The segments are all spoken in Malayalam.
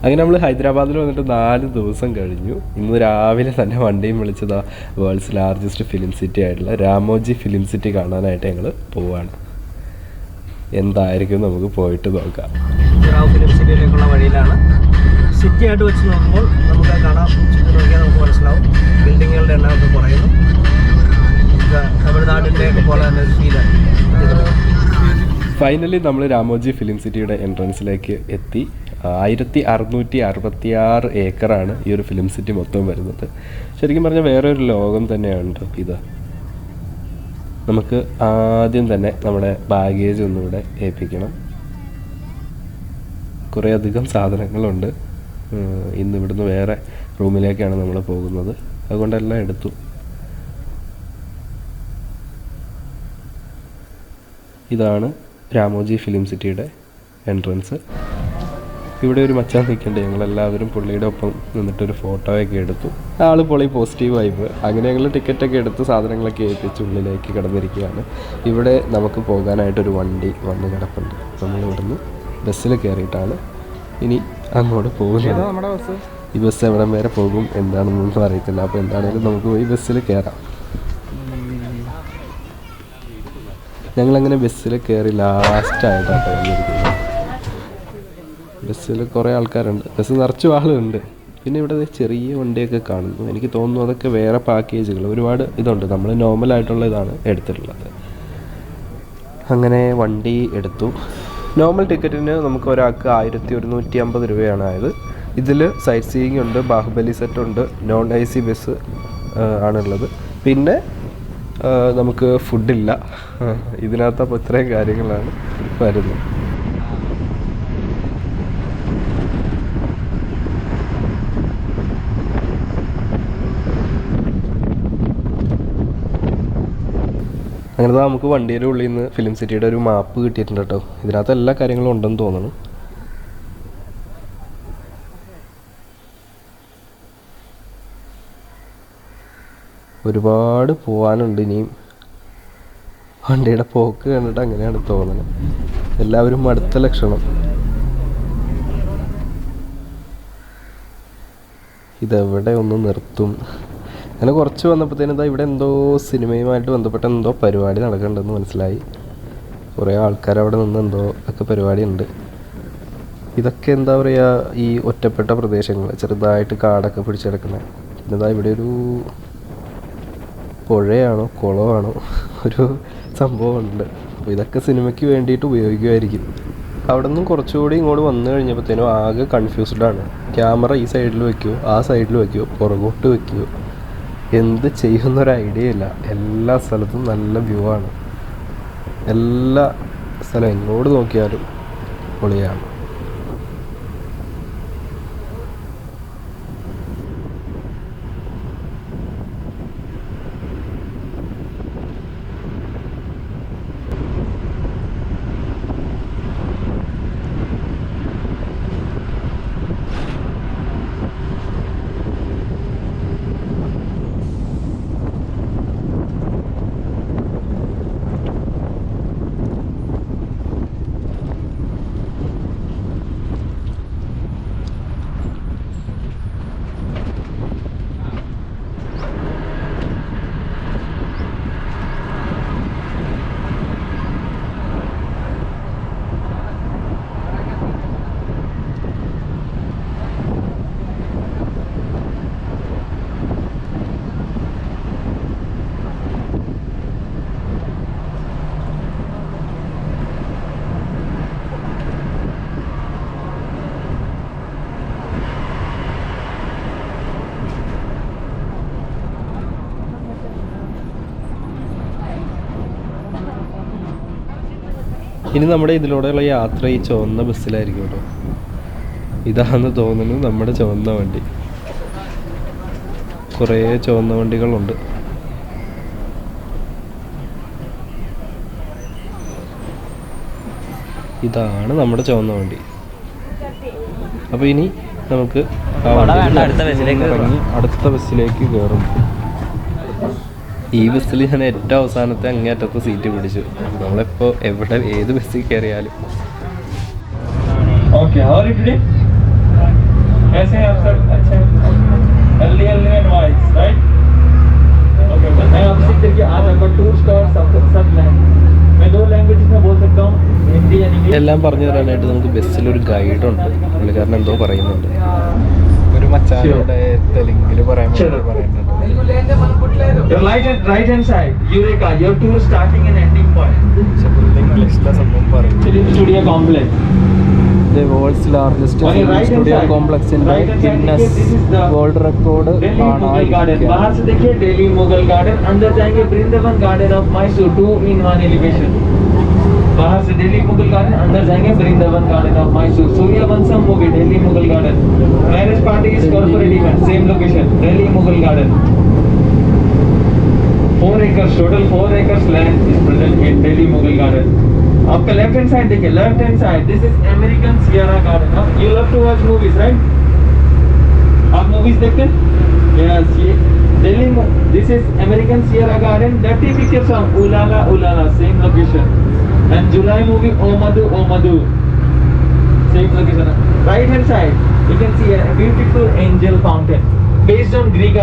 അങ്ങനെ നമ്മൾ ഹൈദരാബാദിൽ വന്നിട്ട് 4 ദിവസം കഴിഞ്ഞു. ഇന്ന് രാവിലെ തന്നെ വണ്ടിയും വിളിച്ചതാ വേൾഡ്സ് ലാർജസ്റ്റ് ഫിലിം സിറ്റി ആയിട്ടുള്ള രാമോജി ഫിലിം സിറ്റി കാണാനായിട്ട് ഞങ്ങൾ പോവുകയാണ്. എന്തായിരിക്കും നമുക്ക് പോയിട്ട് നോക്കാം. ഫിലിം സിറ്റിയിലേക്കുള്ള വഴിയിലാണ്. സിറ്റി ആയിട്ട് വെച്ച് നോക്കുമ്പോൾ നമുക്ക് കാണാം, ചുറ്റും നോക്കിയാൽ നമുക്ക് മനസ്സിലാവും ബിൽഡിങ്ങുകളുടെ എണ്ണമൊക്കെ കുറയുന്നു. തമിഴ്നാടിൻ്റെയൊക്കെ പോലെ തന്നെ ഒരു ഫീലാണ്. ഫൈനലി നമ്മൾ രാമോജി ഫിലിം സിറ്റിയുടെ എൻട്രൻസിലേക്ക് എത്തി. 1666 ഏക്കറാണ് ഈ ഒരു ഫിലിം സിറ്റി മൊത്തം വരുന്നത്. ശരിക്കും പറഞ്ഞാൽ വേറെ ഒരു ലോകം തന്നെയാണ് ഇത്. നമുക്ക് ആദ്യം തന്നെ നമ്മുടെ ബാഗേജ് ഒന്നുകൂടെ ഏൽപ്പിക്കണം. കുറേ അധികം സാധനങ്ങളുണ്ട്. ഇന്ന് ഇവിടുന്ന് വേറെ റൂമിലേക്കാണ് നമ്മൾ പോകുന്നത്. അതുകൊണ്ടെല്ലാം എടുത്തു. ഇതാണ് രാമോജി ഫിലിം സിറ്റിയുടെ എൻട്രൻസ്. ഇവിടെ ഒരു മച്ചാൻ നിൽക്കണ്ടേ, ഞങ്ങളെല്ലാവരും പുള്ളിയുടെ ഒപ്പം നിന്നിട്ടൊരു ഫോട്ടോയൊക്കെ എടുത്തു. ആൾ പൊളി പോസിറ്റീവ് വൈബ്. അങ്ങനെ ഞങ്ങൾ ടിക്കറ്റൊക്കെ എടുത്ത് സാധനങ്ങളൊക്കെ ഏൽപ്പിച്ച് ഉള്ളിലേക്ക് കിടന്നിരിക്കുകയാണ്. ഇവിടെ നമുക്ക് പോകാനായിട്ടൊരു വണ്ടി വന്ന് കിടപ്പുണ്ട്. നമ്മളിവിടുന്ന് ബസ്സിൽ കയറിയിട്ടാണ് ഇനി അങ്ങോട്ട് പോകുന്നത്. ഈ ബസ് എവിടം വരെ പോകും എന്താണെന്നൊന്നും അറിയത്തില്ല. അപ്പോൾ എന്താണെങ്കിലും നമുക്ക് പോയി ബസ്സിൽ കയറാം. ഞങ്ങളങ്ങനെ ബസ്സിൽ കയറി ലാസ്റ്റായിട്ടാണ് കഴിഞ്ഞിരിക്കുന്നത്. ബസ്സിൽ കുറേ ആൾക്കാരുണ്ട്. ബസ് നിറച്ചും ആളുണ്ട്. പിന്നെ ഇവിടെ ചെറിയ വണ്ടിയൊക്കെ കാണുന്നു. എനിക്ക് തോന്നുന്നു അതൊക്കെ വേറെ പാക്കേജുകൾ ഒരുപാട് ഇതുണ്ട്. നമ്മൾ നോർമലായിട്ടുള്ള ഇതാണ് എടുത്തിട്ടുള്ളത്. അങ്ങനെ വണ്ടി എടുത്തു. നോർമൽ ടിക്കറ്റിന് നമുക്ക് ഒരാൾക്ക് 1150 രൂപയാണ് ആയത്. ഇതിൽ സൈറ്റ് സീയിങ് ഉണ്ട്, ബാഹുബലി സെറ്റ് ഉണ്ട്, നോൺ AC ബസ് ആണുള്ളത്. പിന്നെ നമുക്ക് ഫുഡില്ല. ഇതിനകത്ത് അപ്പോൾ ഇത്രയും കാര്യങ്ങളാണ് വരുന്നത്. അങ്ങനത്തെ നമുക്ക് വണ്ടിയുടെ ഉള്ളിൽ നിന്ന് ഫിലിം സിറ്റിയുടെ ഒരു മാപ്പ് കിട്ടിയിട്ടുണ്ട് കേട്ടോ. ഇതിനകത്ത് എല്ലാ കാര്യങ്ങളും ഉണ്ടെന്ന് തോന്നുന്നു. ഒരുപാട് പോകാനുണ്ട് ഇനിയും. വണ്ടിയുടെ പോക്ക് കണ്ടിട്ട് അങ്ങനെയാണ് തോന്നുന്നത്. എല്ലാവരും അടുത്ത ലക്ഷണം. ഇതെവിടെ ഒന്ന് നിർത്തും. അങ്ങനെ കുറച്ച് വന്നപ്പോഴത്തേനും ഇതാ ഇവിടെ എന്തോ സിനിമയുമായിട്ട് ബന്ധപ്പെട്ട എന്തോ പരിപാടി നടക്കുന്നുണ്ടെന്ന് മനസ്സിലായി. കുറേ ആൾക്കാർ അവിടെ നിന്ന് എന്തോ ഒക്കെ പരിപാടി ഉണ്ട്. ഇതൊക്കെ എന്താ പറയുക, ഈ ഒറ്റപ്പെട്ട പ്രദേശങ്ങൾ ചെറുതായിട്ട് കാടൊക്കെ പിടിച്ചെടുക്കുന്നത്. പിന്നെ ഇതാ ഇവിടെ ഒരു പുഴയാണോ കുളമാണോ ഒരു സംഭവമുണ്ട്. അപ്പോൾ ഇതൊക്കെ സിനിമയ്ക്ക് വേണ്ടിയിട്ട് ഉപയോഗിക്കുമായിരിക്കും. അവിടെ നിന്നും കുറച്ചുകൂടി ഇങ്ങോട്ട് വന്നു കഴിഞ്ഞപ്പോഴത്തേനും ആകെ കൺഫ്യൂസ്ഡാണ്. ക്യാമറ ഈ സൈഡിൽ വയ്ക്കുമോ ആ സൈഡിൽ വയ്ക്കുമോ പുറകോട്ട് വയ്ക്കുമോ എന്ത് ചെയ്യുന്നൊരു ഐഡിയ ഇല്ല. എല്ലാ സ്ഥലത്തും നല്ല വ്യൂ ആണ്. എല്ലാ സ്ഥലം എങ്ങോട്ട് നോക്കിയാലും പൊളിയാണ്. ഇനി നമ്മുടെ ഇതിലൂടെയുള്ള യാത്ര ഈ ചുവന്ന ബസ്സിലായിരിക്കും കേട്ടോ. ഇതാണെന്ന് തോന്നുന്നു നമ്മുടെ ചുവന്ന വണ്ടി. കുറേ ചുവന്ന വണ്ടികളുണ്ട്. ഇതാണ് നമ്മുടെ ചുവന്ന വണ്ടി. അപ്പോൾ ഇനി നമുക്ക് അടുത്ത ബസ്സിലേക്ക് കയറും. ഈ ബസ്സിൽ ഞാൻ ഏറ്റവും അവസാനത്തെ അങ്ങേറ്റത്തെ സീറ്റ് പിടിച്ചു. നമ്മളിപ്പോൾ എവിടെ ഏത് ബസ്സിൽ കയറിയാലും ऐसे हैं आप सब अच्छे healthy healthy and wise right okay मैं आपसे करके आज आपका टूर स्टार सब मैं 2 लैंग्वेजेस में बोल सकता हूँ हिंदी एंड इंग्लिश എല്ലാം പറഞ്ഞു തരാനായിട്ട് നമുക്ക് ബസ്സിലൊരു ഗൈഡുണ്ട്. പുള്ളിക്കാരൻ എന്തോ പറയുന്നുണ്ട്. ഒരു മച്ചാനുടെ തെലുങ്കിൽ പറയാൻ പറയുന്നുണ്ട്. Your right hand side, Eureka, your tour starting and ending point. പക്ഷെ പുള്ളി ഇംഗ്ലീഷിലെ സംഭവം പറയും. Film Studio Complex. The world's largest On your film right hand studio side, complex in the right hand side Guinness देखिए, this is the World Record Delhi ആണ് Mughal Garden. ഇരിക്കുക. बाहर से देखिए दिल्ली मुगल गार्डन, अंदर जाएंगे Vrindavan garden of Mysore 2 in 1 elevation. बाहर से दिल्ली मुगल गार्डन, अंदर जाएंगे Vrindavan garden of Mysore. Sooryavansham movie Delhi Mughal garden. Marriage party is corporate event same location Delhi Mughal garden. 4 acres total 4 acres land is present in Delhi Mughal Garden. आपका लेफ्ट हैंड साइड देखिए left hand side this is American Sierra garden. You love to watch movies right आप मूवीज देखते हैं यस ये Delhi this is American Sierra garden Dirty Picture song Ulala same location and July movie O Madhu same location. Right hand side you can see a beautiful angel fountain based on Greek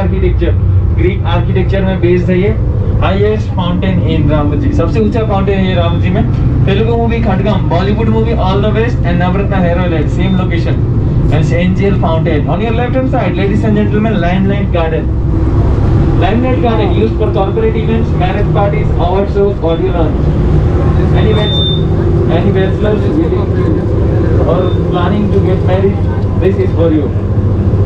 architecture में based है ये highest fountain in Ramoji. सबसे ऊंचा फाउंटेन है ये रामोजी में. Telugu movie Khadgam Bollywood movie all the best and Navratna hair oil same location and angel fountain. On your left hand side ladies and gentlemen limelight garden used for corporate events marriage parties award shows audio launch any bachelor's or planning to get married this is for you.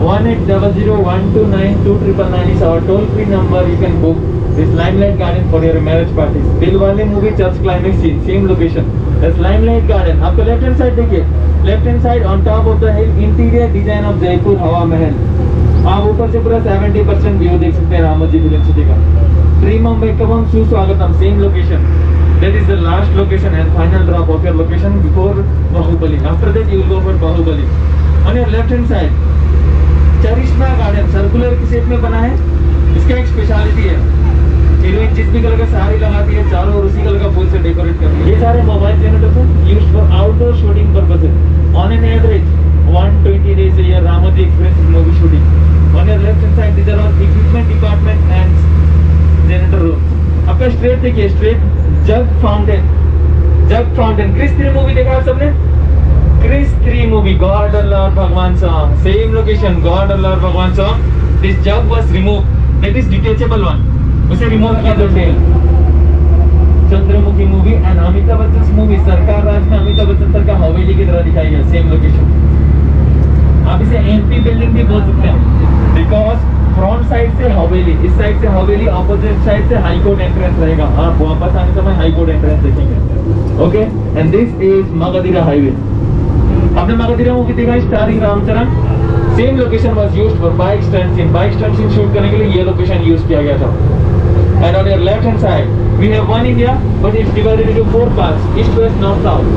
1800129299 is our toll free number. You can book this limelight garden for your marriage parties. Dilwale movie church climax scene same location. That's limelight garden. आपका left hand side देखिए left hand side on top of the hill interior design of Jaipur हवा महल. आप ऊपर से पूरा 70% व्यू देख सकते हैं रामोजी फिल्म सिटी का. श्री मुंबई कवम Suswagatham same location. That is the last location and final drop of your location before Bahubali. After that you will go for Bahubali. On your left hand side चरिश्मा garden circular की शेप में बना है. इसका एक स्पेशलिटी है हीरोइन जिस भी कलर का साड़ी लगाती है चारों ओर उसी कलर का फूल से डेकोरेट करती है. ये सारे मोबाइल जनरेटर्स हैं used for outdoor shooting purposes. On an average 120 days a year Ramoji Express movie shooting. On your left hand side these are all equipment department and generator rooms. आपका स्ट्रेट देखिए straight jug fountain Krrish 3 movie देखा आप सबने क्रिस 3 मूवी गॉड और लॉर्ड भगवान सॉन्ग सेम लोकेशन गॉड और लॉर्ड भगवान song. This jug was remove that is detachable one उसे रिमूव किया था टेल. Chandramukhi movie and Amitabh Bachchan movie Sarkar Raj में अमिताभ बच्चन सर का हवेली की तरह दिखाई है सेम लोकेशन. आप इसे एमपी बिल्डिंग भी बोल सकते हैं बिकॉज फ्रंट साइड से हवेली इस साइड से हवेली ऑपोजिट साइड से हाई कोर्ट एंट्रेंस रहेगा. आप वापस आने समय हाई कोर्ट एंट्रेंस देखेंगे. Okay and this is Magadheera highway. आपने मगधीरा मूवी देखा है starring Ram Charan. Same location was used for bike stunt scene shoot करने के लिए ये लोकेशन यूज किया गया था. And on your left hand side we have one India but it's divided into 4 parts east west north south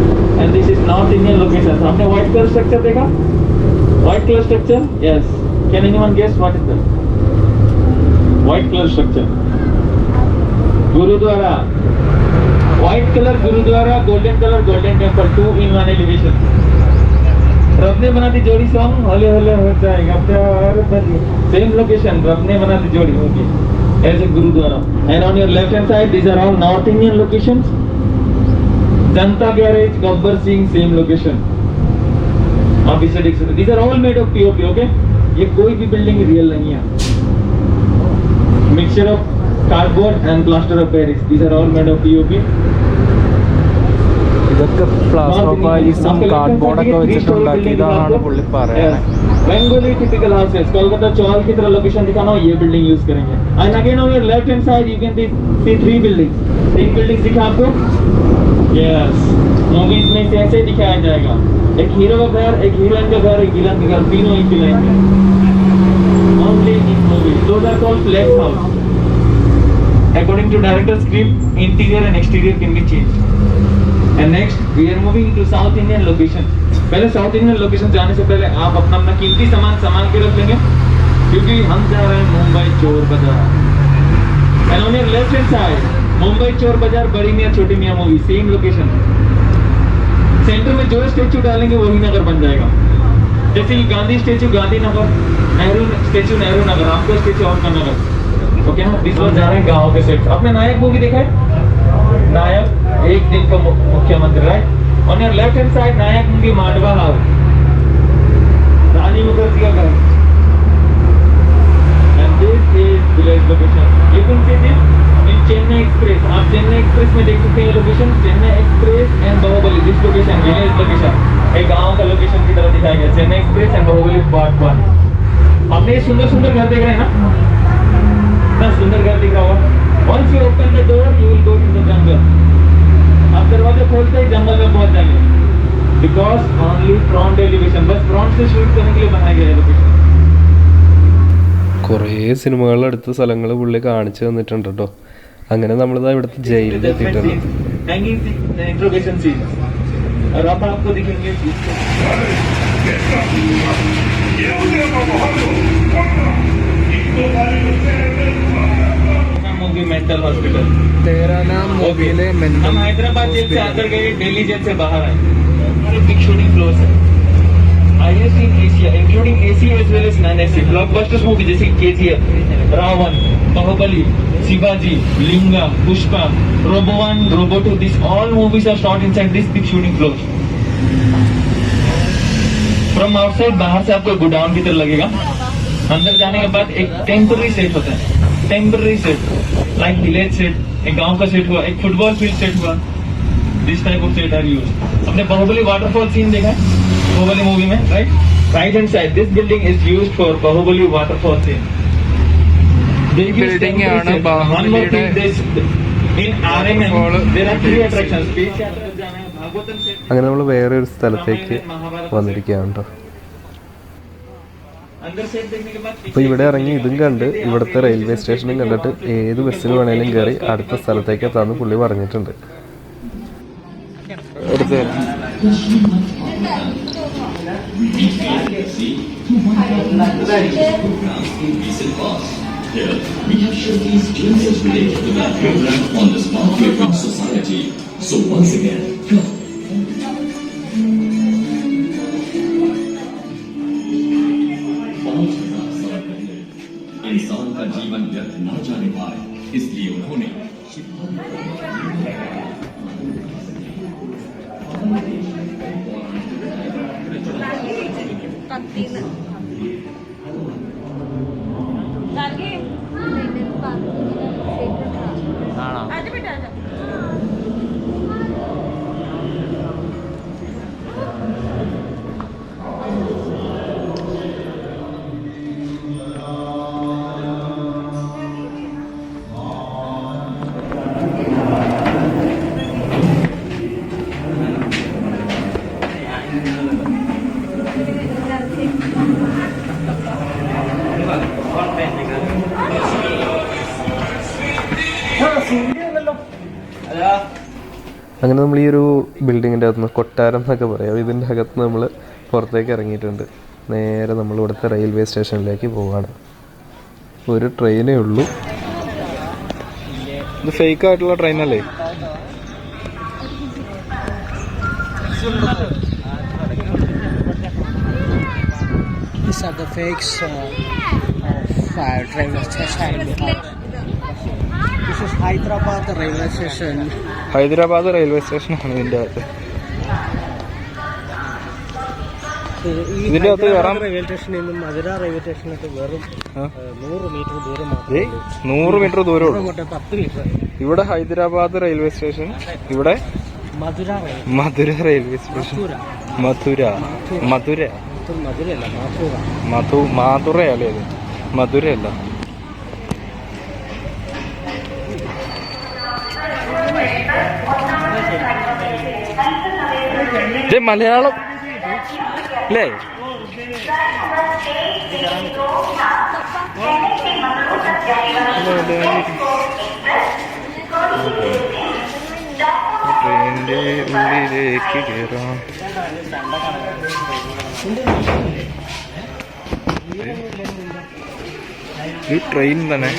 and this is north Indian locations. आपने white color structure देखा white color structure yes can anyone guess what is that white color structure Gurudwara white color Gurudwara golden temple 2 in 1 elevation. रब ने बना दी जोड़ी सॉन्ग हले हले हो जाएगा प्यार बनी सेम लोकेशन रब ने बना दी जोड़ी होगी as a Gurudwara. And on your left hand side these are all North Indian locations. Janta Garage Gabbar Singh same location. आप इसे देख सकते हैं. These are all made of POP. Okay ये कोई भी बिल्डिंग रियल नहीं है. Mixture of cardboard and plaster of Paris. These are all made of POP. ഇതൊക്കെ പ്ലാസ്റ്റർ ഓഫ് പാരീസും കാർഡ്ബോർഡൊക്കെ വെച്ചിട്ടുണ്ടാക്കിയതാണെന്നാണ് പുള്ളി പറയുന്നത്. Bengali typical houses. कोलकाता चौल की तरह लोकेशन दिखाना हो ये बिल्डिंग यूज करेंगे. And again on your left hand side you can see 3 buildings. 3 buildings दिखा आपको. Yes. मूवीज में से ऐसे दिखाया जाएगा. एक हीरो का घर, एक हीरोइन का घर, एक विलन का घर, तीनों एक ही लाइन में. Only in movies. Those are called flex house. According to director's script, interior and exterior can be changed. And next we are moving to South Indian location. पहले साउथ इंडियन लोकेशन जाने से पहले आप अपना कीमती सामान संभाल के रख लेंगे क्योंकि हम जा रहे हैं मुंबई चोर बाजार. And on your left hand side Mumbai चोर बाजार बड़ी मियां छोटी मियां मूवी सेम लोकेशन. सेंटर में जो स्टेचू डालेंगे वही नगर बन जाएगा. जैसे कि गांधी स्टेचू गांधी नगर, नेहरू स्टेचू नेहरू नगर, आपका स्टेचू आपका नगर. ओके ना, दिस वाज जा रहे हैं गांव के सेट. आपने नायक मूवी देखा है? नायक एक दिन का मुख्यमंत्री, right? On your left hand side Nayak movie Mandwa house, Rani Mukherjee का घर. And this is village location. You can see this in Chennai express. आप चेन्नई एक्सप्रेस में देख सकते हैं ये location, Chennai express and Baahubali. This location village location, एक गांव का लोकेशन की तरह दिखाया गया. Chennai express and Baahubali part 1. आपने ये सुंदर सुंदर घर देख रहे हैं ना, इतना सुंदर घर दिख रहा होगा. Once you open the door, you will go to the jungle. आप दरवाजा खोलते ही जंगल में पहुंच जाएंगे. Because only front elevation, बस front से शूट करने के लिए बनाया गया है लोकेशन. കുറേ സിനിമകളെടുത്ത സ്ഥലങ്ങൾ പുള്ളി കാണിച്ചു തന്നിട്ടുണ്ട് കേട്ടോ. അങ്ങനെ നമ്മളിതാ ഇവിടുത്തെ ജയിലിൽ എത്തിയിട്ടുണ്ട്. Hanging the interrogation scene. और अब आपको दिखेंगे मूवी मेंटल हॉस्पिटल. तेरा नाम मूवीले हम हैदराबाद जेल से आकर गए, दिल्ली जेल से बाहर आए. बिग शूटिंग फ्लोर्स है highest in Asia, including AC as well as non-AC. Blockbusters movie जैसे KGF, Ravan, Bahubali, Shivaji, Linga, Pushpa, Robo 1, Robo 2. These all movies are shot inside this big shooting floors. From outside बाहर से आपको गोडाउन की तरह लगेगा. अंदर जाने के बाद एक टेम्पररी सेट होता है, temporary set like village set, एक गांव का सेट हुआ, एक फुटबॉल फील्ड सेट हुआ. This type of set are used. अपने बाहुबली वाटरफॉल सीन देखा है बाहुबली मूवी में, right? Right hand side this building is used for Baahubali waterfall scene. Building ആണ് ബാഹുബലിയുടെ in RMM there are 3 attractions. Space यात्रा जाना है, भागवतम सेट. അങ്ങനെ നമ്മൾ വേറെ ഒരു സ്ഥലത്തേക്ക് വന്നിരിക്കുകയാണ് കേട്ടോ. अंदर सेट देखने के बाद അപ്പോൾ ഇവിടെ ഇറങ്ങി ഇതും കണ്ട് ഇവിടുത്തെ റെയിൽവേ സ്റ്റേഷനും കണ്ടിട്ട് ഏത് ബസ്സിന് വേണേലും കയറി അടുത്ത സ്ഥലത്തേക്ക് എത്താമെന്ന് പുള്ളി പറഞ്ഞിട്ടുണ്ട്. എടുത്ത് Here, we have showcased glimpses related to that program on the Smart Wavelength Society. So once again, come. इंसान का जीवन व्यर्थ न जाने पाए, इसलिए उन्होंने അങ്ങനെ നമ്മൾ ഈ ഒരു ബിൽഡിങ്ങിൻ്റെ അകത്തുനിന്ന് കൊട്ടാരം എന്നൊക്കെ പറയാം, ഇതിൻ്റെ അകത്ത് നമ്മൾ പുറത്തേക്ക് ഇറങ്ങിയിട്ടുണ്ട്. നേരെ നമ്മൾ ഇവിടുത്തെ റെയിൽവേ സ്റ്റേഷനിലേക്ക് പോവുകയാണ്. ഒരു ട്രെയിനേ ഉള്ളൂ. ഇത് ഫേക്ക് ആയിട്ടുള്ള ട്രെയിനല്ലേ? These are the fakes of railway station. This is Hyderabad railway station. Hyderabad railway സ്റ്റേഷനാണ് ഇതിൻ്റെ അകത്ത്. ഇതിൻ്റെ അകത്ത് കയറാൻ റെയിൽവേ സ്റ്റേഷനിൽ നിന്നും മധുര റെയിൽവേ സ്റ്റേഷനിലേക്ക് വെറും 100 മീറ്റർ ദൂരം മാത്രമേ ഉള്ളൂ. 100 മീറ്റർ ദൂരമുള്ളൂ. 10 മീറ്റർ. ഇവിടെ ഹൈദരാബാദ് റെയിൽവേ സ്റ്റേഷൻ, ഇവിടെ മധുര റെയിൽവേ സ്റ്റേഷൻ. മധുരയല്ല, മാതുറയല്ലേ ഇത്? മധുരയല്ല. ഇത് മലയാളം അല്ലേ? ട്രെയിനിന്റെ ഉള്ളിലേക്ക് കയറാം. ഈ ട്രെയിൻ തന്നെ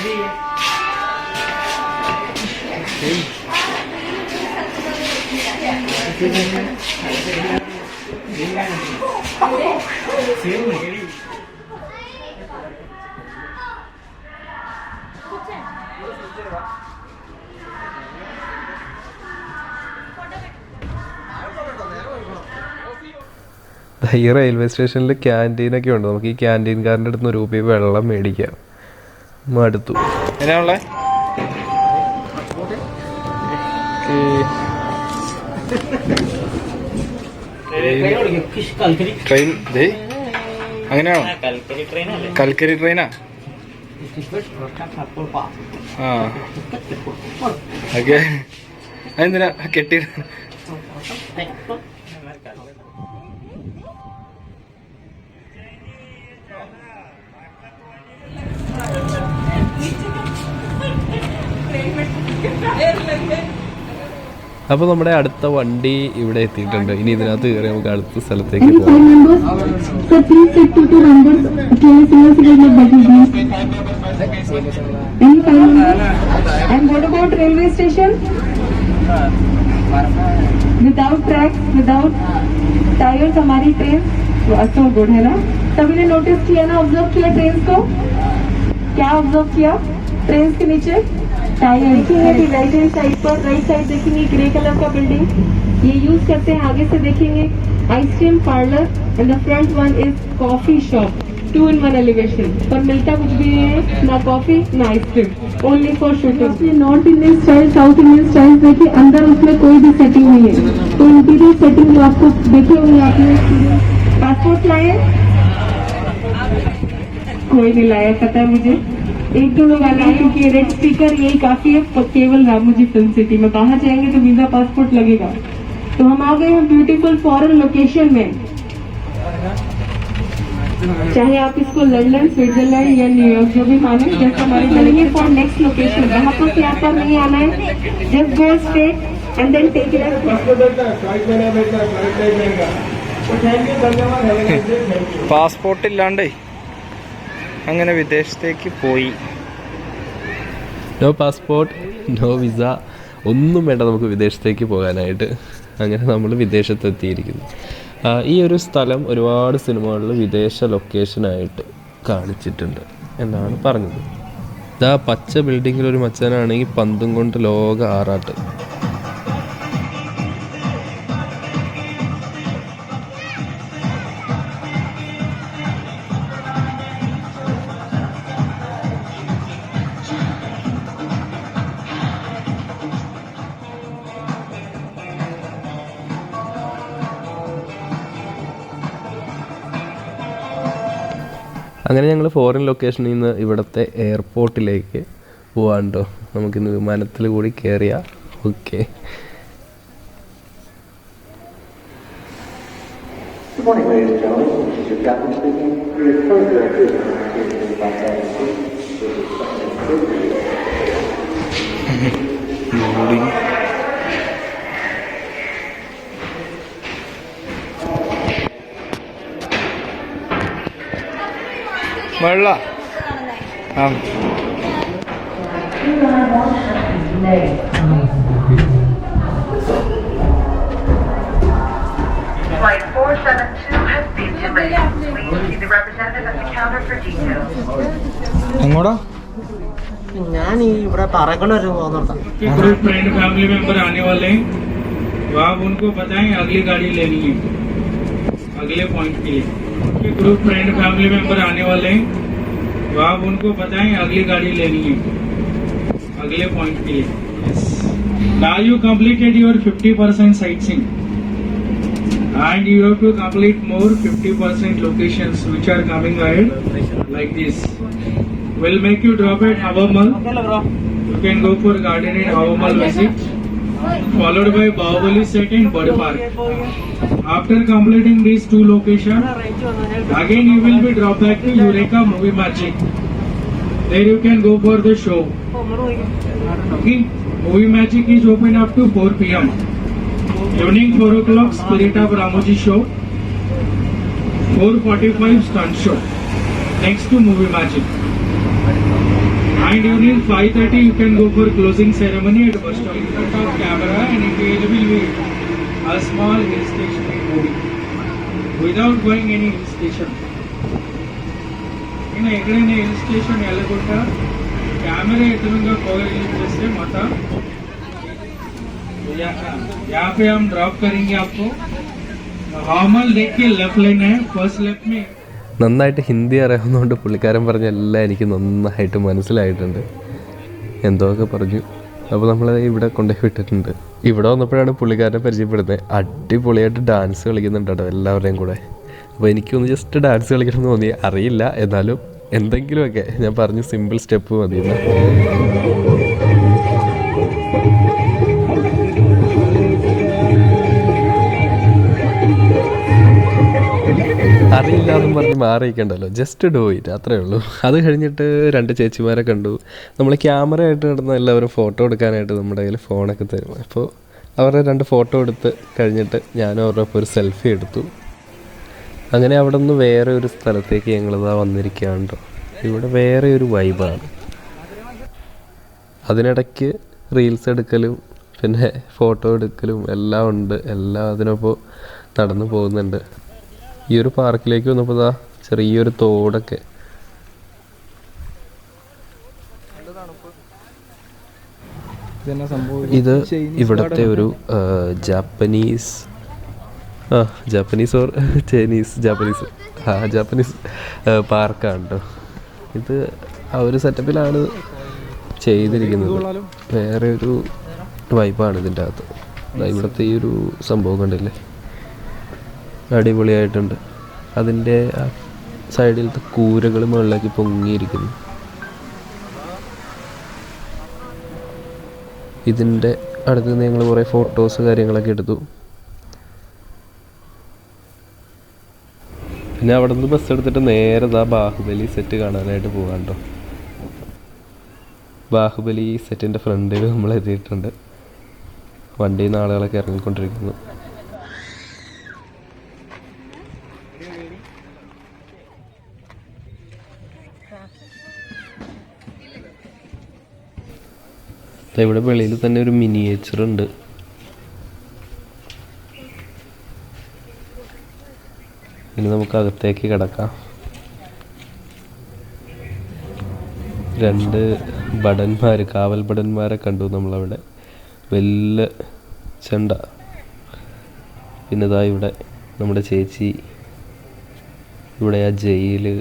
ഈ റെയിൽവേ സ്റ്റേഷനിൽ ക്യാൻറ്റീനൊക്കെ ഉണ്ട്. നമുക്ക് ഈ ക്യാൻറ്റീൻകാരൻ്റെ അടുത്ത് നിന്ന് രൂപ വെള്ളം മേടിക്കാം. മടുത്തു. എന്നാണുള്ളത്? ട്രെയിൻ അങ്ങനെയാണോ? കൽക്കരി ട്രെയിനാ? ആ ഓക്കെ. അതെന്തിനാ കെട്ടി? അപ്പോൾ നമ്മുടെ അടുത്ത വണ്ടി ഇവിടെ എത്തിയിട്ടുണ്ട്. ഇനി ഇതിനകത്ത് കയറി നമുക്ക് അടുത്ത സ്ഥലത്തേക്ക് പോകാം. Railway station without tracks without tyres हमारी ट्रेन सो गुड है ना. सभी ने नोटिस किया ना, ऑब्जर्व किया ट्रेन को? क्या ऑब्जर्व किया? ट्रेन के नीचे टायर देखेंगे. राइट हैंड साइड पर राइट साइड देखेंगे ग्रे कलर का बिल्डिंग, ये यूज करते हैं. आगे से देखेंगे ice cream parlour and the front one is coffee shop, 2 in 1 elevation. पर मिलता कुछ भी नहीं है, ना कॉफी ना ice cream, only for shooting. North Indian style south Indian style देखिए, अंदर उसमें कोई भी सेटिंग नहीं है. तो इंटीरियर सेटिंग जो आपको देखे होंगे आपने. पासपोर्ट लाए? कोई नहीं लाया, पता है मुझे. 1-2 लोग आए क्योंकि रेड स्पीकर यही काफी है केवल रामोजी फिल्म सिटी में. बाहर जाएंगे तो वीजा पासपोर्ट लगेगा. तो हम आ गए हैं ब्यूटीफुल फॉरेन लोकेशन में. चाहे आप इसको लंदन, स्विट्जरलैंड या न्यूयॉर्क जो भी माने, जैसे हमारे चलेंगे फॉर नेक्स्ट लोकेशन. वहाँ पर यहाँ पर नहीं आना है, just go straight and then take it. Passport ഇല്ലാണ്ടേ അങ്ങനെ വിദേശത്തേക്ക് പോയി. നോ പാസ്പോർട്ട്, നോ വിസ, ഒന്നും വേണ്ട നമുക്ക് വിദേശത്തേക്ക് പോകാനായിട്ട്. അങ്ങനെ നമ്മൾ വിദേശത്തെത്തിയിരിക്കുന്നു. ഈ ഒരു സ്ഥലം ഒരുപാട് സിനിമകളിൽ വിദേശ ലൊക്കേഷനായിട്ട് കാണിച്ചിട്ടുണ്ട് എന്നാണ് പറഞ്ഞത്. ഇതാ പച്ച ബിൽഡിങ്ങിലൊരു മച്ചാനാണെങ്കിൽ പന്തും കൊണ്ട് ലോക ആറാട്ട്. അങ്ങനെ ഞങ്ങൾ ഫോറിൻ ലൊക്കേഷനിൽ നിന്ന് ഇവിടുത്തെ എയർപോർട്ടിലേക്ക് പോകാണ്ടോ. നമുക്കിന്ന് വിമാനത്തിൽ കൂടി കയറിയ ഓക്കെ. വെള്ള ആ Flight 472 has been delayed. Please see the representative at the counter for details. എങ്ങോടാ? ഞാൻ ഈ ഇവിടെ പറക്കണ ഒരു പോകുന്നിടത്താ. ग्रुप फ्रेंड फैमिली मेंबर आने वाले हैं, तो आप उनको बताएं अगली गाड़ी लेनी है अगले पॉइंट के लिए. ग्रुप फ्रेंड फैमिली मेंबर आने वाले हैं, तो आप उनको बताएं अगली गाड़ी लेनी है अगले पॉइंट के लिए. Now you completed your 50% sightseeing and you have to complete more 50% locations which are coming ahead like this. We'll make you drop at Havamal. You can go for garden in Havamal visit, followed by Bahubali set in Bird Park. After completing these 2 locations, again you will be dropped back to Eureka Movie Magic. There you can go for the show. Okay? Movie Magic is open up to 4 p.m. Evening 4 o'clock Spirit of Ramoji show. 4:45 stunt show next to Movie Magic. And evening 5:30 you can go for closing ceremony at bus stop. In front of camera and it will be a small hill station movie. without going any hill station. In Egreen hill station Yalagunta, camera इतने कोई से मता यहाँ पे हम ड्रॉप करेंगे आपको. नॉर्मल देखिए लेफ्ट लेन है, फर्स्ट लेफ्ट में. നന്നായിട്ട് ഹിന്ദി അറിയാവുന്നതുകൊണ്ട് പുള്ളിക്കാരൻ പറഞ്ഞ എല്ലാം എനിക്ക് നന്നായിട്ട് മനസ്സിലായിട്ടുണ്ട്. എന്തൊക്കെ പറഞ്ഞു. അപ്പോൾ നമ്മൾ ഇവിടെ കൊണ്ടുപോയി വിട്ടിട്ടുണ്ട്. ഇവിടെ വന്നപ്പോഴാണ് പുള്ളിക്കാരനെ പരിചയപ്പെടുന്നത്. അടിപൊളിയായിട്ട് ഡാൻസ് കളിക്കുന്നുണ്ട് കേട്ടോ എല്ലാവരുടെയും കൂടെ. അപ്പോൾ എനിക്കൊന്ന് ജസ്റ്റ് ഡാൻസ് കളിക്കണമെന്ന് തോന്നി. അറിയില്ല, എന്നാലും എന്തെങ്കിലുമൊക്കെ ഞാൻ പറഞ്ഞു സിമ്പിൾ സ്റ്റെപ്പ് മതിയെന്ന്. അറിയില്ല എന്നും പറഞ്ഞ് മാറിയിക്കണ്ടല്ലോ, ജസ്റ്റ് ഡു ഇറ്റ്, അത്രേ ഉള്ളൂ. അത് കഴിഞ്ഞിട്ട് 2 ചേച്ചിമാരെ കണ്ടു. നമ്മൾ ക്യാമറ ആയിട്ട് നടന്ന എല്ലാവരും ഫോട്ടോ എടുക്കാനായിട്ട് നമ്മുടെ കയ്യിൽ ഫോണൊക്കെ തരും. അപ്പോൾ അവരുടെ 2 ഫോട്ടോ എടുത്ത് കഴിഞ്ഞിട്ട് ഞാനും അവരുടെ ഒപ്പം ഒരു സെൽഫി എടുത്തു. അങ്ങനെ അവിടെ നിന്ന് വേറെ ഒരു സ്ഥലത്തേക്ക് ഞങ്ങളിതാ വന്നിരിക്കുകയാണ് കേട്ടോ. ഇവിടെ വേറെ ഒരു വൈബാണ്. അതിനിടയ്ക്ക് റീൽസ് എടുക്കലും പിന്നെ ഫോട്ടോ എടുക്കലും എല്ലാം ഉണ്ട്. എല്ലാം അതിനൊപ്പം നടന്നു പോകുന്നുണ്ട്. ഈ ഒരു പാർക്കിലേക്ക് വന്നപ്പോൾ ഇതാ ചെറിയൊരു തോടൊക്കെ. ഇത് ഇവിടുത്തെ ഒരു ജാപ്പനീസ് ഓർ ജാപ്പനീസ് പാർക്കാണ് കേട്ടോ. ഇത് ആ ഒരു സെറ്റപ്പിലാണ് ചെയ്തിരിക്കുന്നത്. വേറെ ഒരു വൈബാണ് ഇതിൻ്റെ അകത്ത്. ഇവിടുത്തെ ഈ ഒരു സംഭവം കണ്ടില്ലേ, അടിപൊളിയായിട്ടുണ്ട്. അതിൻ്റെ സൈഡിലത്തെ കൂരകൾ മുകളിലേക്ക് പൊങ്ങിയിരിക്കുന്നു. ഇതിൻ്റെ അടുത്ത് നിന്ന് ഞങ്ങൾ കുറേ ഫോട്ടോസ് കാര്യങ്ങളൊക്കെ എടുത്തു. പിന്നെ അവിടെ നിന്ന് ബസ് എടുത്തിട്ട് നേരെ ബാഹുബലി സെറ്റ് കാണാനായിട്ട് പോകാം കേട്ടോ. ബാഹുബലി സെറ്റിൻ്റെ ഫ്രണ്ടിൽ നമ്മൾ എത്തിയിട്ടുണ്ട്. വണ്ടിയിൽ നിന്ന് ആളുകളൊക്കെ ഇറങ്ങിക്കൊണ്ടിരിക്കുന്നു. ഇവിടെ വെളിയിൽ തന്നെ ഒരു മിനിയേച്ചർ ഉണ്ട്. ഇനി നമുക്ക് അകത്തേക്ക് കിടക്കാം. 2 ഭടന്മാർ, കാവൽ ഭടന്മാരെ കണ്ടു നമ്മളവിടെ. വലിയ ചെണ്ട. പിന്നെ ഇതാ ഇവിടെ നമ്മുടെ ചേച്ചി. ഇവിടെ ആ ജയില്.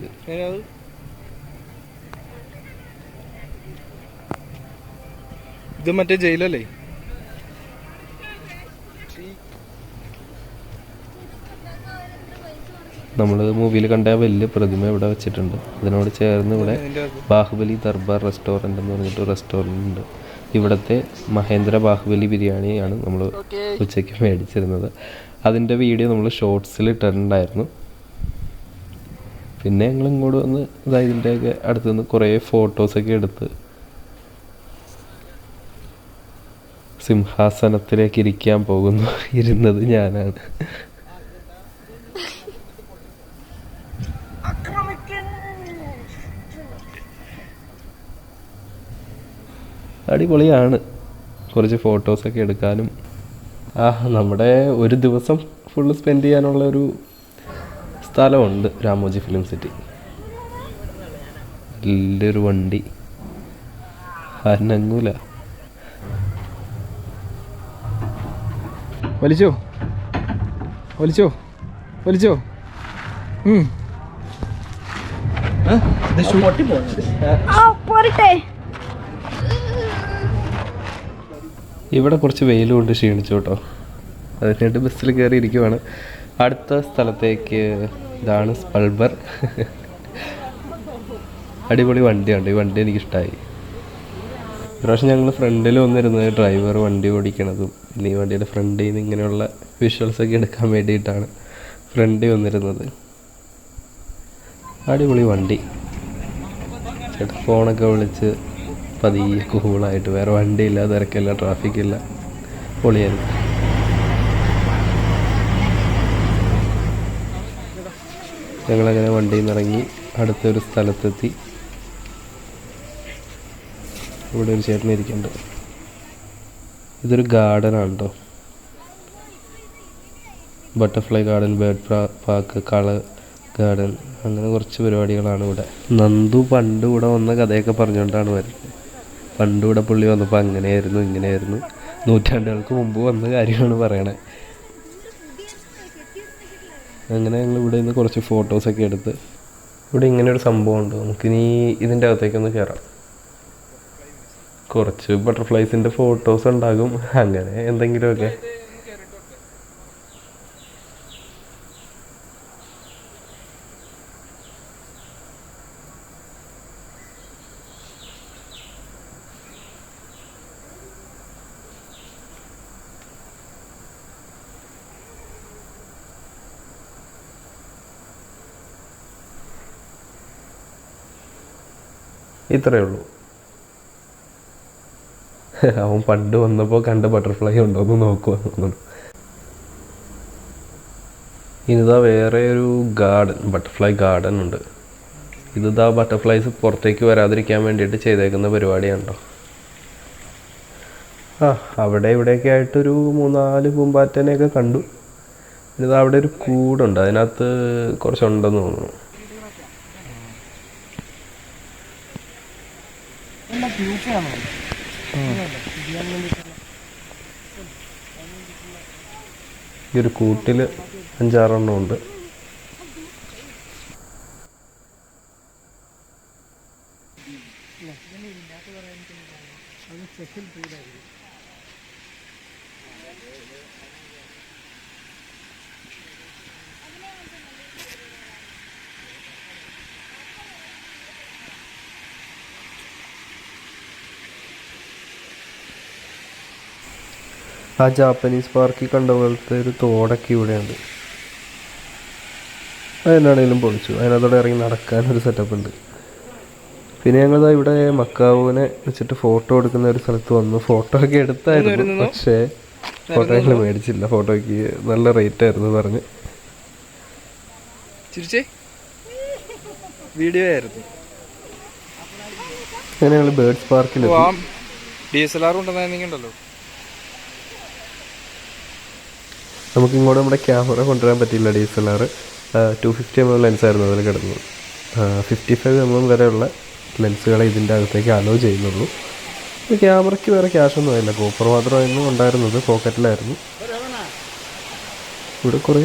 ഇത് മറ്റേ ജയിലല്ലേ? നമ്മൾ മൂവിയിൽ കണ്ട വലിയ പ്രതിമ ഇവിടെ വെച്ചിട്ടുണ്ട്. അതിനോട് ചേർന്ന് ഇവിടെ ബാഹുബലി ദർബാർ റെസ്റ്റോറൻറ്റ് എന്ന് പറഞ്ഞിട്ട് റെസ്റ്റോറൻറ്റ് ഉണ്ട്. ഇവിടുത്തെ മഹേന്ദ്ര ബാഹുബലി ബിരിയാണിയാണ് നമ്മൾ ഉച്ചയ്ക്ക് മേടിച്ചിരുന്നത്. അതിൻ്റെ വീഡിയോ നമ്മൾ ഷോർട്സിൽ ഇട്ടിട്ടുണ്ടായിരുന്നു. പിന്നെ ഞങ്ങൾ ഇങ്ങോട്ട് വന്ന് ഇതിൻ്റെയൊക്കെ അടുത്ത് നിന്ന് കുറേ ഫോട്ടോസൊക്കെ എടുത്ത് സിംഹാസനത്തിലേക്ക് ഇരിക്കാൻ പോകുന്നു. ഇരുന്നത് ഞാനാണ്. അടിപൊളിയാണ്. കുറച്ച് ഫോട്ടോസൊക്കെ എടുക്കാനും നമ്മുടെ ഒരു ദിവസം ഫുള്ള് സ്പെൻഡ് ചെയ്യാനുള്ള ഒരു സ്ഥലമുണ്ട് രാമോജി ഫിലിം സിറ്റി. വലിയൊരു വണ്ടി, അനങ്ങൂല. വലിച്ചോ വലിച്ചോ വലിച്ചോ. ഇവിടെ കുറച്ച് വെയിൽ കൊണ്ട് ക്ഷീണിച്ചു കേട്ടോ. അതിനായിട്ട് ബസ്സിൽ കയറി ഇരിക്കുവാണ്. അടുത്ത സ്ഥലത്തേക്ക് ഇതാണ് സ്പൾബർ. അടിപൊളി വണ്ടിയുണ്ട്. ഈ വണ്ടി എനിക്കിഷ്ടമായി. പ്രാവശ്യം ഞങ്ങൾ ഫ്രണ്ടിൽ വന്നിരുന്നത് ഡ്രൈവർ വണ്ടി ഓടിക്കണതും പിന്നെ ഈ വണ്ടിയുടെ ഫ്രണ്ടിൽ നിന്ന് ഇങ്ങനെയുള്ള വിഷ്വൽസൊക്കെ എടുക്കാൻ വേണ്ടിയിട്ടാണ് ഫ്രണ്ടിൽ വന്നിരുന്നത്. അടിപൊളി വണ്ടി. ചേട്ടാ ഫോണൊക്കെ വിളിച്ച് പതിയെ കൂളായിട്ട്, വേറെ വണ്ടിയില്ല, തിരക്കില്ല, ട്രാഫിക്കില്ല, പൊളിയായിരുന്നു. ഞങ്ങളങ്ങനെ വണ്ടിയിൽ നിന്ന് ഇറങ്ങി അടുത്തൊരു സ്ഥലത്തെത്തി. ഇവിടെ ഒരു ചേട്ടൻ ഇരിക്കുന്നുണ്ട്. ഇതൊരു ഗാർഡനാണ് കേട്ടോ. Butterfly garden, bird park, colour garden, അങ്ങനെ കുറച്ച് പരിപാടികളാണ് ഇവിടെ. നന്ദു പണ്ട് ഇവിടെ വന്ന കഥയൊക്കെ പറഞ്ഞുകൊണ്ടാണ് വരുന്നത്. പണ്ട് ഇവിടെ പുള്ളി വന്നപ്പോൾ അങ്ങനെയായിരുന്നു ഇങ്ങനെയായിരുന്നു, നൂറ്റാണ്ടുകൾക്ക് മുമ്പ് വന്ന കാര്യമാണ് പറയണേ. അങ്ങനെ ഞങ്ങൾ ഇവിടെ നിന്ന് കുറച്ച് ഫോട്ടോസൊക്കെ എടുത്ത്, ഇവിടെ ഇങ്ങനെയൊരു സംഭവമുണ്ട്, നമുക്കിനി ഇതിൻ്റെ അകത്തേക്കൊന്ന് കയറാം. കുറച്ച് ബട്ടർഫ്ലൈസിൻ്റെ ഫോട്ടോസ് ഉണ്ടാകും, അങ്ങനെ എന്തെങ്കിലുമൊക്കെ. ഇത്രയേ ഉള്ളൂ. അവൻ പണ്ട് വന്നപ്പോൾ കണ്ട ബട്ടർഫ്ലൈ ഉണ്ടോയെന്ന് നോക്കുക തോന്നുന്നു. ഇനിതാ വേറെ ഒരു ഗാർഡൻ, ബട്ടർഫ്ലൈ ഗാർഡൻ ഉണ്ട്. ഇതാ ബട്ടർഫ്ലൈസ് പുറത്തേക്ക് വരാതിരിക്കാൻ വേണ്ടിയിട്ട് ചെയ്തേക്കുന്ന പരിപാടിയാണല്ലോ. അവിടെ ഇവിടെയൊക്കെ ആയിട്ടൊരു 3-4 പൂമ്പാറ്റനെയൊക്കെ കണ്ടു. ഇനിതാ അവിടെ ഒരു കൂടുണ്ട്, അതിനകത്ത് കുറച്ചുണ്ടെന്ന് തോന്നുന്നു. ഈ ഒരു കൂട്ടിൽ 5-6 എണ്ണം ഉണ്ട്. ആ ജാപ്പനീസ് പാർക്കിൽ കണ്ട പോലത്തെ ഒരു തോടൊക്കെ ഇവിടെയുണ്ട്. അതിനാണെങ്കിലും പൊളിച്ചു, അതിനകത്തോടെ ഇറങ്ങി നടക്കാനൊരു സെറ്റപ്പ് ഉണ്ട്. പിന്നെ ഞങ്ങൾ ഇവിടെ മക്കാവുവിനെ വെച്ചിട്ട് ഫോട്ടോ എടുക്കുന്ന ഒരു സ്ഥലത്ത് വന്നു. ഫോട്ടോ ഒക്കെ എടുത്തായിരുന്നു, പക്ഷേ ഫോട്ടോ ഞങ്ങൾ മേടിച്ചില്ല. ഫോട്ടോയ്ക്ക് നല്ല റേറ്റ് ആയിരുന്നു പറഞ്ഞ്. വീഡിയോ ആയിരുന്നു. അങ്ങനെ ഞങ്ങൾ ബേർഡ്സ് പാർക്കിൽ DSLR ഉണ്ടെന്നുണ്ടല്ലോ. നമുക്കിങ്ങോട്ട് നമ്മുടെ ക്യാമറ കൊണ്ടുവരാൻ പറ്റിയില്ല. DSLR 250 mm ലെൻസായിരുന്നു അതിൽ കിടന്നത്. 55 mm വരെയുള്ള ലെൻസുകളെ ഇതിൻ്റെ അകത്തേക്ക് അലോ ചെയ്യുന്നുള്ളൂ. ക്യാമറയ്ക്ക് വേറെ ക്യാഷൊന്നും ആയില്ല, കോപ്പർ മാത്രമായിരുന്നു ഉണ്ടായിരുന്നത്, പോക്കറ്റിലായിരുന്നു. ഇവിടെ കുറേ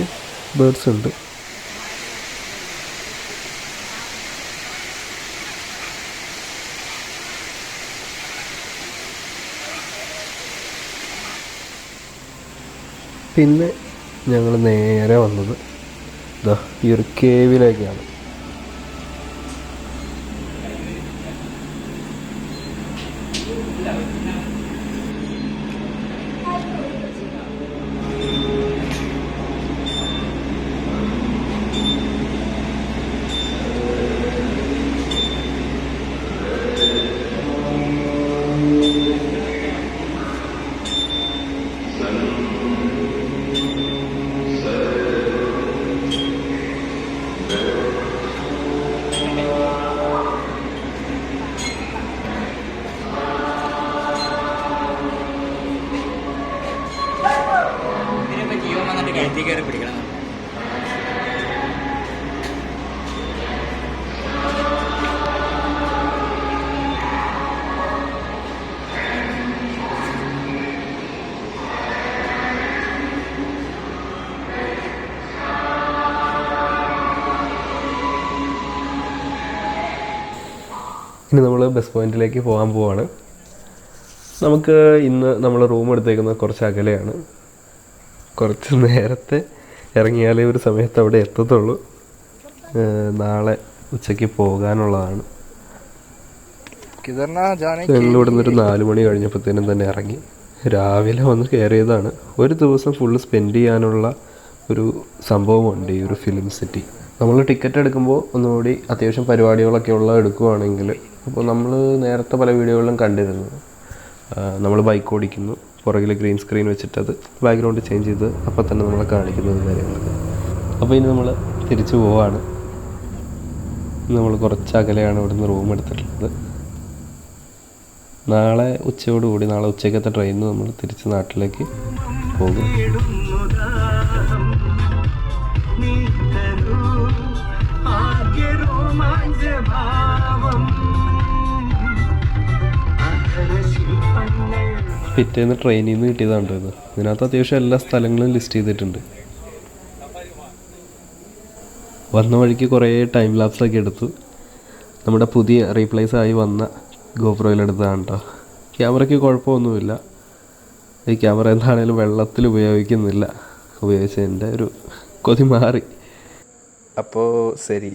ബേർഡ്സ് ഉണ്ട്. പിന്നെ ഞങ്ങൾ നേരെ വന്നത് ഈ ഒരു കേവിലേക്കാണ്. ഇനി നമ്മൾ ബസ് പോയിന്റിലേക്ക് പോകാൻ പോവാണ്. നമുക്ക് ഇന്ന് നമ്മൾ റൂം എടുത്തേക്കുന്നത് കുറച്ച് അകലെയാണ്. കുറച്ച് നേരത്തെ ഇറങ്ങിയാലേ ഒരു സമയത്ത് അവിടെ എത്തത്തുള്ളൂ. നാളെ ഉച്ചയ്ക്ക് പോകാനുള്ളതാണ്. ഞങ്ങളിവിടെ നിന്നൊരു 4 മണി കഴിഞ്ഞപ്പോഴത്തേനും തന്നെ ഇറങ്ങി. രാവിലെ വന്ന് കയറിയതാണ്. ഒരു ദിവസം ഫുള്ള് സ്പെൻഡ് ചെയ്യാനുള്ള ഒരു സംഭവമുണ്ട് ഈ ഒരു ഫിലിം സിറ്റി. നമ്മൾ ടിക്കറ്റ് എടുക്കുമ്പോൾ ഒന്നുകൂടി അത്യാവശ്യം പരിപാടികളൊക്കെ ഉള്ള എടുക്കുകയാണെങ്കിൽ, അപ്പോൾ നമ്മൾ നേരത്തെ പല വീഡിയോകളിലും കണ്ടിരുന്നു, നമ്മൾ ബൈക്ക് ഓടിക്കുന്നു, പുറകിൽ ഗ്രീൻ സ്ക്രീൻ വെച്ചിട്ട് അത് ബാക്ക്ഗ്രൗണ്ട് ചേഞ്ച് ചെയ്ത് അപ്പോൾ തന്നെ നമ്മളെ കാണിക്കുന്നത് കാര്യങ്ങളൊക്കെ. അപ്പോൾ ഇനി നമ്മൾ തിരിച്ചു പോവാണ്. നമ്മൾ കുറച്ച് അകലെയാണ് ഇവിടുന്ന് റൂം എടുത്തിട്ടുള്ളത്. നാളെ ഉച്ചയോടുകൂടി, നാളെ ഉച്ചയ്ക്കത്തെ ട്രെയിനിന് നമ്മൾ തിരിച്ച് നാട്ടിലേക്ക് പോകും. പിറ്റേന്ന് ട്രെയിനിൽ നിന്ന് കിട്ടിയതാണ്ടോ ഇത്. ഇതിനകത്ത് അത്യാവശ്യം എല്ലാ സ്ഥലങ്ങളും ലിസ്റ്റ് ചെയ്തിട്ടുണ്ട്. വന്ന വഴിക്ക് കുറേ ടൈം ലാപ്സൊക്കെ എടുത്തു. നമ്മുടെ പുതിയ റീപ്ലേസ് ആയി വന്ന ഗോപ്രോയിലെടുത്തതാണ് കേട്ടോ. ക്യാമറയ്ക്ക് കുഴപ്പമൊന്നുമില്ല. ഈ ക്യാമറ എന്താണേലും വെള്ളത്തിൽ ഉപയോഗിക്കുന്നില്ല. ഉപയോഗിച്ചതിൻ്റെ ഒരു കൊതി മാറി. അപ്പോൾ ശരി.